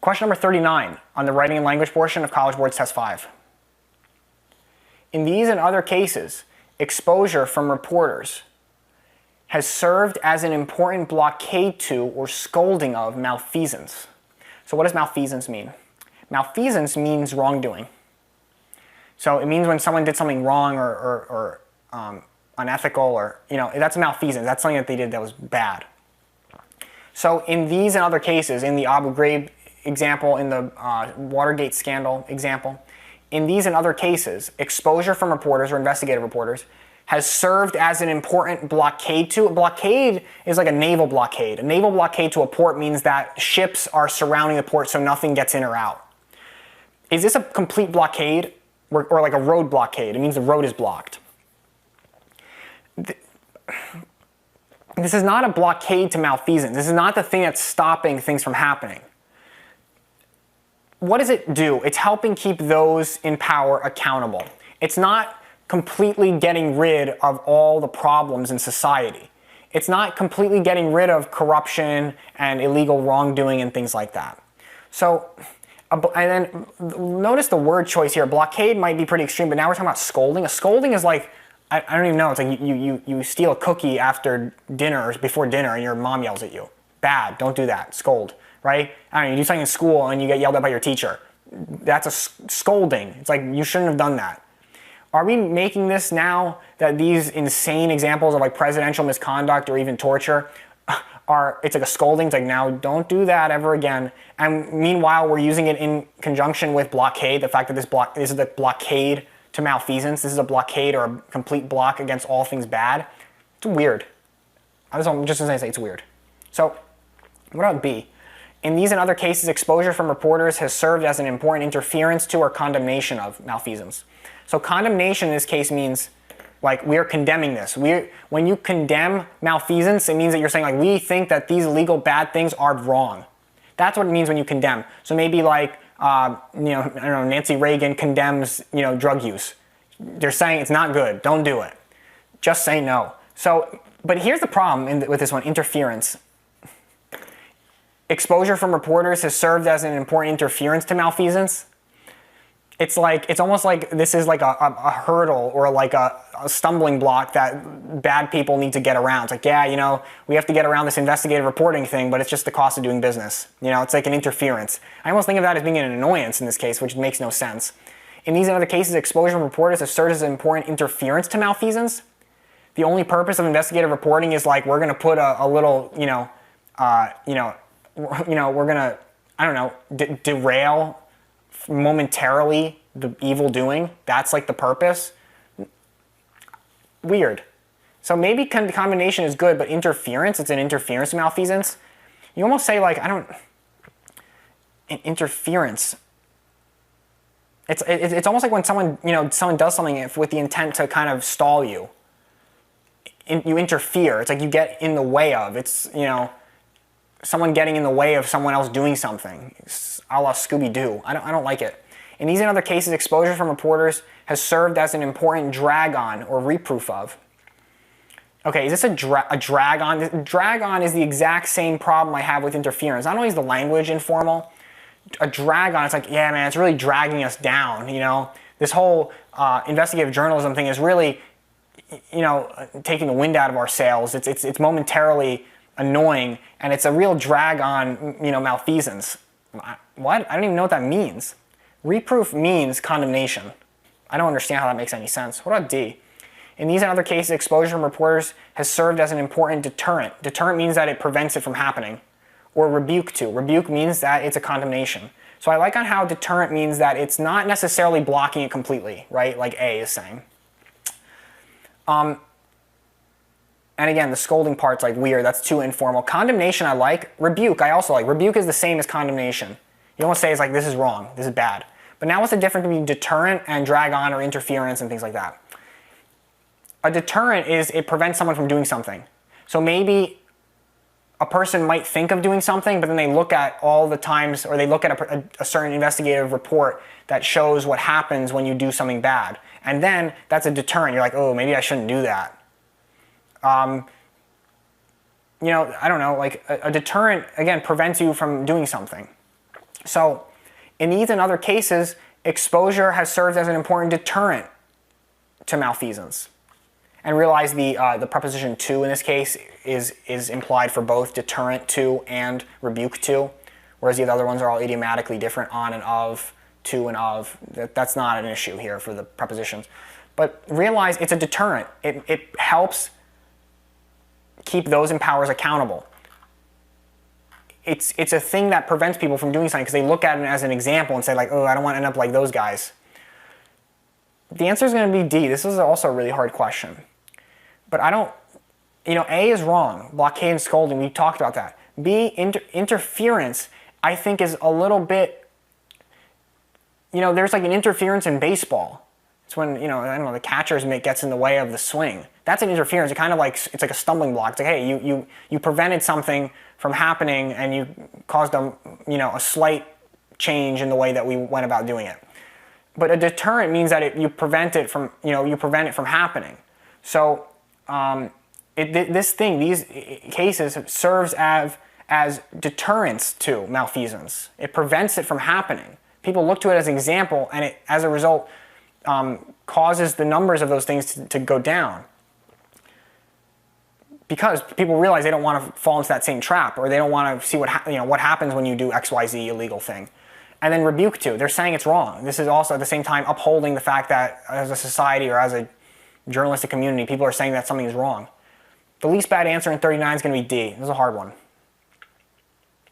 Question number 39 on the writing and language portion of College Board's Test 5. In these and other cases, exposure from reporters has served as an important blockade to or scolding of malfeasance. So what does malfeasance mean? Malfeasance means wrongdoing. So it means when someone did something wrong or unethical, or, that's malfeasance. That's something that they did that was bad. So in these and other cases, in the Abu Ghraib example, in the Watergate scandal example, in these and other cases, exposure from reporters or investigative reporters has served as an important blockade to. A blockade is like a naval blockade. A naval blockade to a port means that ships are surrounding the port so nothing gets in or out. Is this a complete blockade or like a road blockade? It means the road is blocked. This is not a blockade to malfeasance. This is not the thing that's stopping things from happening. What does it do? It's helping keep those in power accountable. It's not completely getting rid of all the problems in society. It's not completely getting rid of corruption and illegal wrongdoing and things like that. So, and then notice the word choice here. Blockade might be pretty extreme, but now we're talking about scolding. A scolding is like, I don't even know, it's like you steal a cookie after dinner or before dinner and your mom yells at you. Bad, don't do that, scold, right? I don't know, you do something in school and you get yelled at by your teacher. That's a scolding. It's like, you shouldn't have done that. Are we making this now that these insane examples of like presidential misconduct or even torture it's like a scolding? It's like, now don't do that ever again. And meanwhile, we're using it in conjunction with blockade, the fact that this is a blockade to malfeasance. This is a blockade or a complete block against all things bad. It's weird. I'm just going to say it's weird. So what about B? In these and other cases, exposure from reporters has served as an important interference to or condemnation of malfeasance. So condemnation in this case means like we are condemning this. When you condemn malfeasance, it means that you're saying like we think that these illegal bad things are wrong. That's what it means when you condemn. So maybe like I don't know, Nancy Reagan condemns drug use. They're saying it's not good. Don't do it. Just say no. So, but here's the problem with this one: interference. Exposure from reporters has served as an important interference to malfeasance. It's almost like this is like a hurdle or like a stumbling block that bad people need to get around. It's like, yeah, we have to get around this investigative reporting thing, but it's just the cost of doing business. It's like an interference. I almost think of that as being an annoyance in this case, which makes no sense. In these and other cases, exposure from reporters has served as an important interference to malfeasance. The only purpose of investigative reporting is like, we're going to put a little, we're going to, I don't know, derail momentarily the evil doing. That's like the purpose. Weird. So maybe combination is good, but interference, it's an interference to malfeasance. You almost say like, interference. It's almost like when someone does something with the intent to kind of stall you. You interfere. It's like you get in the way of. It's, someone getting in the way of someone else doing something. It's a la Scooby-Doo. I don't like it. In these and other cases, exposure from reporters has served as an important drag-on or reproof of. Okay, is this a drag-on? Drag-on is the exact same problem I have with interference. Not only is the language informal, a drag-on, it's like, yeah, man, it's really dragging us down, This whole investigative journalism thing is really, taking the wind out of our sails. It's momentarily annoying, and it's a real drag on, malfeasance. What? I don't even know what that means. Reproof means condemnation. I don't understand how that makes any sense. What about D? In these and other cases, exposure from reporters has served as an important deterrent. Deterrent means that it prevents it from happening. Or rebuke to. Rebuke means that it's a condemnation. So I like on how deterrent means that it's not necessarily blocking it completely, right? Like A is saying. And again, the scolding part's like weird. That's too informal. Condemnation I like. Rebuke I also like. Rebuke is the same as condemnation. You almost say it's like, this is wrong. This is bad. But now what's the difference between deterrent and drag on or interference and things like that? A deterrent is it prevents someone from doing something. So maybe a person might think of doing something, but then they look at all the times, or they look at a certain investigative report that shows what happens when you do something bad. And then that's a deterrent. You're like, oh, maybe I shouldn't do that. I don't know, like a deterrent, again, prevents you from doing something. So in these and other cases, exposure has served as an important deterrent to malfeasance. And realize the preposition to in this case is implied for both deterrent to and rebuke to, whereas the other ones are all idiomatically different, on and of, to and of. That's not an issue here for the prepositions. But realize it's a deterrent. It helps keep those in powers accountable. It's a thing that prevents people from doing something because they look at it as an example and say like, oh, I don't want to end up like those guys. The answer is going to be D. This is also a really hard question. But I don't, A is wrong. Blockade and scolding, we talked about that. B, interference, I think is a little bit, there's like an interference in baseball. It's when, I don't know, the catcher gets in the way of the swing. That's an interference. It kind of like, it's like a stumbling block. It's like, hey, you prevented something from happening and you caused a slight change in the way that we went about doing it. But a deterrent means that you prevent it from happening. So these cases serves as deterrents to malfeasance. It prevents it from happening. People look to it as an example, and it, as a result, causes the numbers of those things to go down. Because people realize they don't want to fall into that same trap, or they don't want to see what happens when you do XYZ illegal thing. And then rebuke to, they're saying it's wrong. This is also at the same time upholding the fact that as a society or as a journalistic community, people are saying that something is wrong. The least bad answer in 39 is going to be D. This is a hard one.